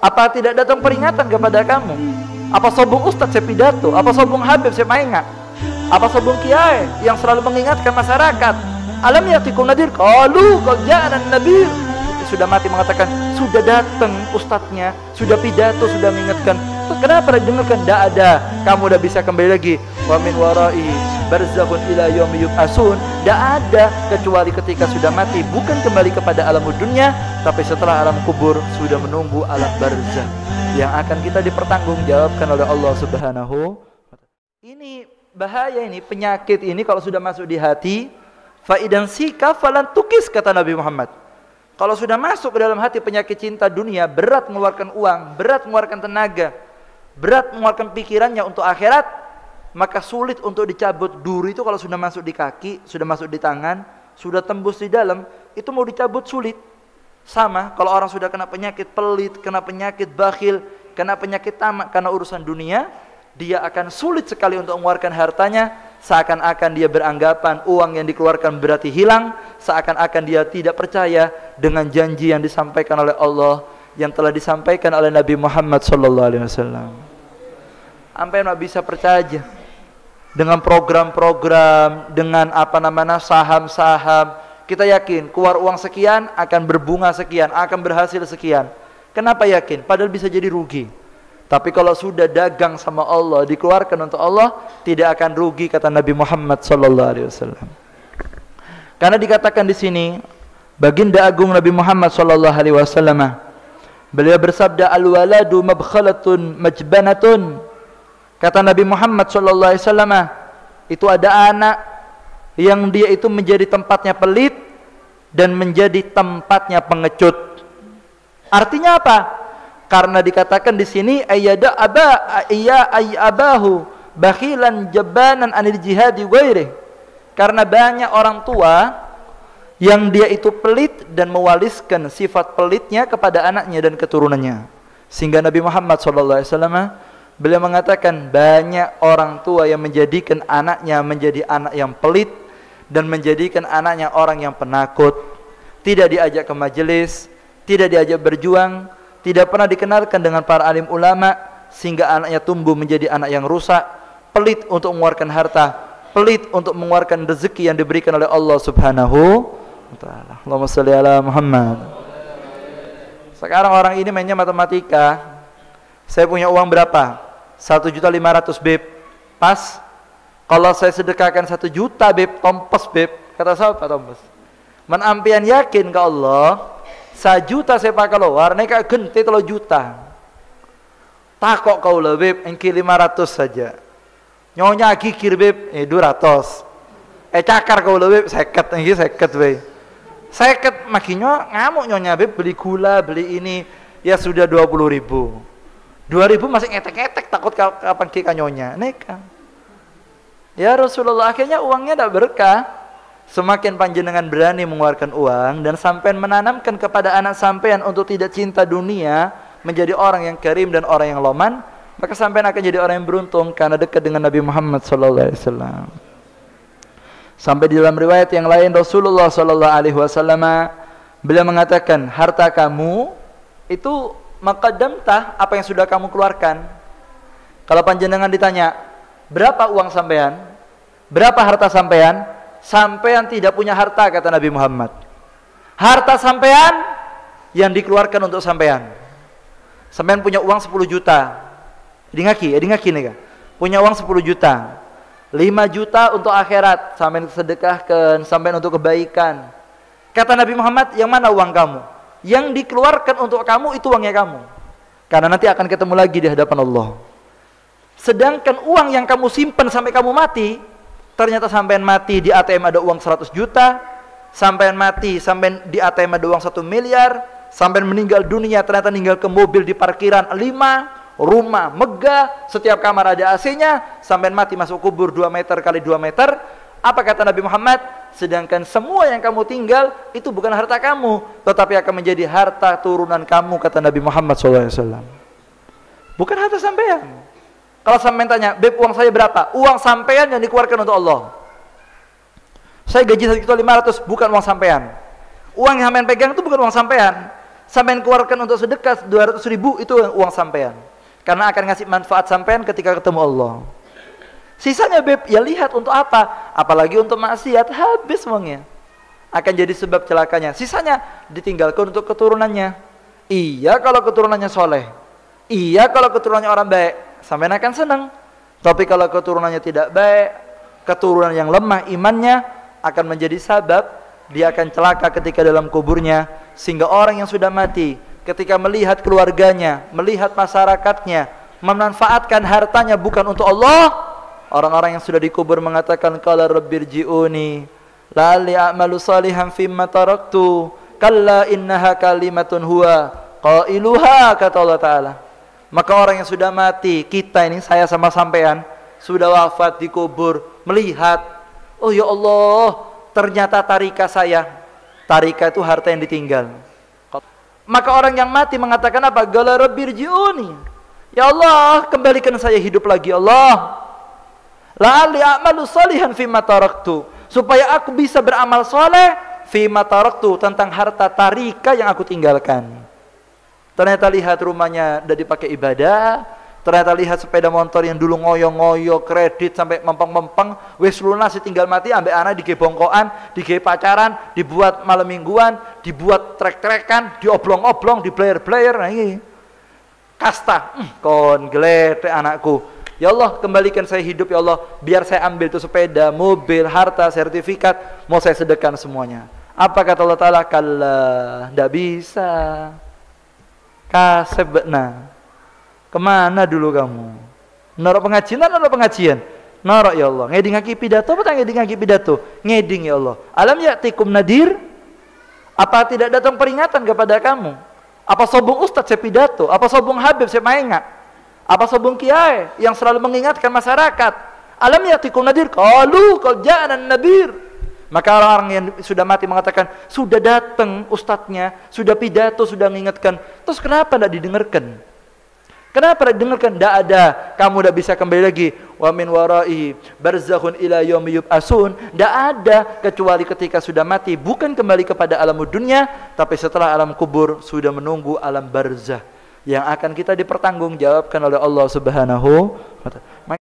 Apa tidak datang peringatan kepada kamu? Apa sombong ustaz saya pidato? Apa sombong habib saya maingat? Apa sombong kiai yang selalu mengingatkan masyarakat? Alam yatikum nadir? Qalu qad ja'ana nadir. Sudah mati mengatakan, sudah datang ustadznya, sudah pidato, sudah mengingatkan. Kenapa didengarkan? Tidak ada. Kamu udah bisa kembali lagi. Wa min warai barzakhun ila yaumi yub'atsun. Tidak ada kecuali ketika sudah mati, bukan kembali kepada alam dunia, tapi setelah alam kubur sudah menunggu alam barzakh yang akan kita dipertanggungjawabkan oleh Allah Subhanahu. Ini bahaya, ini penyakit ini kalau sudah masuk di hati, fa idan sika falan tukis, kata Nabi Muhammad. Kalau sudah masuk ke dalam hati penyakit cinta dunia, berat mengeluarkan uang, berat mengeluarkan tenaga, berat mengeluarkan pikirannya untuk akhirat, maka sulit untuk dicabut. Duri itu kalau sudah masuk di kaki, sudah masuk di tangan, sudah tembus di dalam, itu mau dicabut sulit. Sama kalau orang sudah kena penyakit pelit, kena penyakit bakhil, kena penyakit tamak karena urusan dunia, dia akan sulit sekali untuk mengeluarkan hartanya. Seakan-akan dia beranggapan uang yang dikeluarkan berarti hilang, seakan-akan dia tidak percaya dengan janji yang disampaikan oleh Allah, yang telah disampaikan oleh Nabi Muhammad SAW. Sampai nggak bisa percaya aja dengan program-program, dengan saham-saham. Kita yakin keluar uang sekian akan berbunga sekian, akan berhasil sekian. Kenapa yakin? Padahal bisa jadi rugi. Tapi kalau sudah dagang sama Allah, dikeluarkan untuk Allah, tidak akan rugi, kata Nabi Muhammad SAW. Karena dikatakan di sini, baginda agung Nabi Muhammad SAW, beliau bersabda, al-waladu mabkhalatun majbanatun. Kata Nabi Muhammad SAW, itu ada anak yang dia itu menjadi tempatnya pelit dan menjadi tempatnya pengecut. Artinya apa? Karena dikatakan di sini ayyada abahu bakhilan jabanan anil jihadi ghairi. Karena banyak orang tua yang dia itu pelit dan mewariskan sifat pelitnya kepada anaknya dan keturunannya. Sehingga Nabi Muhammad SAW beliau mengatakan banyak orang tua yang menjadikan anaknya menjadi anak yang pelit dan menjadikan anaknya orang yang penakut, tidak diajak ke majelis, tidak diajak berjuang, tidak pernah dikenalkan dengan para alim ulama, sehingga anaknya tumbuh menjadi anak yang rusak, pelit untuk mengeluarkan harta, pelit untuk mengeluarkan rezeki yang diberikan oleh Allah Subhanahu wa ta'ala. Allahumma shalli ala Muhammad. Sekarang orang ini mainnya matematika. Saya punya uang berapa? 1.500.000 beb. Pas. Kalau saya sedekahkan 1 juta beb, tompes beb. Kata siapa tompes? Man ampian yakin ke Allah, 1 juta saya pakai luar, neka gente 3 juta. Takok kau lah beb, engki 500 saja. Nyonya kikir beb, 200. Cakar kau lah beb, 50, engki 50 beb. 50 makinyo ngamuk nyonya beb, beli gula, beli ini, ya sudah 20.000. 2.000 masih ngetek-ngetek, takut kapan kika nyonya. Neka. Ya Rasulullah, akhirnya uangnya tidak berkah. Semakin panjenengan berani mengeluarkan uang dan sampean menanamkan kepada anak sampean untuk tidak cinta dunia, menjadi orang yang karim dan orang yang loman, maka sampean akan jadi orang yang beruntung karena dekat dengan Nabi Muhammad SAW. Sampai di dalam riwayat yang lain Rasulullah SAW beliau mengatakan, harta kamu itu maqaddamtah, apa yang sudah kamu keluarkan. Kalau panjenengan ditanya, berapa uang sampean? Berapa harta sampean? Sampean tidak punya harta, kata Nabi Muhammad. Harta sampean yang dikeluarkan untuk sampean. Sampean punya uang 10 juta. Edingaki nih kan. Punya uang 10 juta. 5 juta untuk akhirat, sampean sedekahkan, sampean untuk kebaikan. Kata Nabi Muhammad, yang mana uang kamu? Yang dikeluarkan untuk kamu itu uangnya kamu. Karena nanti akan ketemu lagi di hadapan Allah. Sedangkan uang yang kamu simpan sampai kamu mati, ternyata sampean mati di ATM ada uang 100 juta, sampean mati sampean di ATM ada uang 1 miliar, sampean meninggal dunia ternyata meninggal ke mobil di parkiran 5, rumah megah, setiap kamar ada AC-nya, sampean mati masuk kubur 2 meter kali 2 meter. Apa kata Nabi Muhammad? Sedangkan semua yang kamu tinggal itu bukan harta kamu, tetapi akan menjadi harta turunan kamu, kata Nabi Muhammad SAW. Bukan harta sampean. Kalau sampean tanya, beb uang saya berapa? Uang sampean yang dikeluarkan untuk Allah. Saya gaji 1.500.000, bukan uang sampean. Uang yang sampean pegang itu bukan uang sampean. sampean keluarkan untuk sedekah 200.000 itu uang sampean. Karena akan ngasih manfaat sampean ketika ketemu Allah. Sisanya beb, ya lihat untuk apa? Apalagi untuk maksiat, habis uangnya. Akan jadi sebab celakanya. Sisanya ditinggalkan untuk keturunannya. Iya kalau keturunannya soleh. Iya kalau keturunannya orang baik, sampean akan senang. Tapi kalau keturunannya tidak baik, keturunan yang lemah imannya, akan menjadi sebab dia akan celaka ketika dalam kuburnya. Sehingga orang yang sudah mati, ketika melihat keluarganya, melihat masyarakatnya, memanfaatkan hartanya bukan untuk Allah, orang-orang yang sudah dikubur mengatakan, qala rabbirji'uni la'alli a'malu salihan fimma taraktu kalla innaha kalimatun huwa qailuha, kata Allah Ta'ala. Maka orang yang sudah mati, kita ini, saya sama sampean, sudah wafat dikubur, melihat, oh ya Allah, ternyata tarika saya. Tarika itu harta yang ditinggal. Maka orang yang mati mengatakan apa? Qala rabbirji'uni, ya Allah, kembalikan saya hidup lagi Allah. La'alli a'malu salihan fima taraktu, supaya aku bisa beramal soleh fima taraktu, tentang harta tarika yang aku tinggalkan. Ternyata lihat rumahnya udah dipakai ibadah, ternyata lihat sepeda motor yang dulu ngoyo-ngoyo kredit sampai mempeng-mempeng, wis lunas tinggal mati, ambek anak dige bongkoan, dige pacaran, dibuat malam mingguan, dibuat trek-trekan, dioblong-oblong, di player-player. Nah ini kasta, kon gledek anakku. Ya Allah, kembalikan saya hidup ya Allah, biar saya ambil itu sepeda, mobil, harta, sertifikat, mau saya sedekahkan semuanya. Apa kata Allah Ta'ala? Kalla, tidak bisa. Kasebna. Kemana dulu kamu? Norok pengajian, norok pengajian. Norok ya Allah. Ngeding ngaki pidato, apa tak ngeding ngaki pidato? Ngeding ya Allah. Alam ya'tikum nadir? Apa tidak datang peringatan kepada kamu? Apa sobong ustadz saya pidato? Apa sobong habib saya maingat? Apa sobong kiai yang selalu mengingatkan masyarakat? Alam ya'tikum nadir? Qalu qad ja'ana nabir. Maka orang-orang yang sudah mati mengatakan, sudah datang ustadznya, sudah pidato, sudah mengingatkan. Terus kenapa tidak didengarkan? Kenapa tidak didengarkan? Tidak ada, kamu tidak bisa kembali lagi. Wa min waraihi barzakhun ila yaumi yub'atsun. Tidak ada kecuali ketika sudah mati, bukan kembali kepada alam dunia, tapi setelah alam kubur sudah menunggu alam barzah yang akan kita dipertanggungjawabkan oleh Allah Subhanahu wa ta'ala.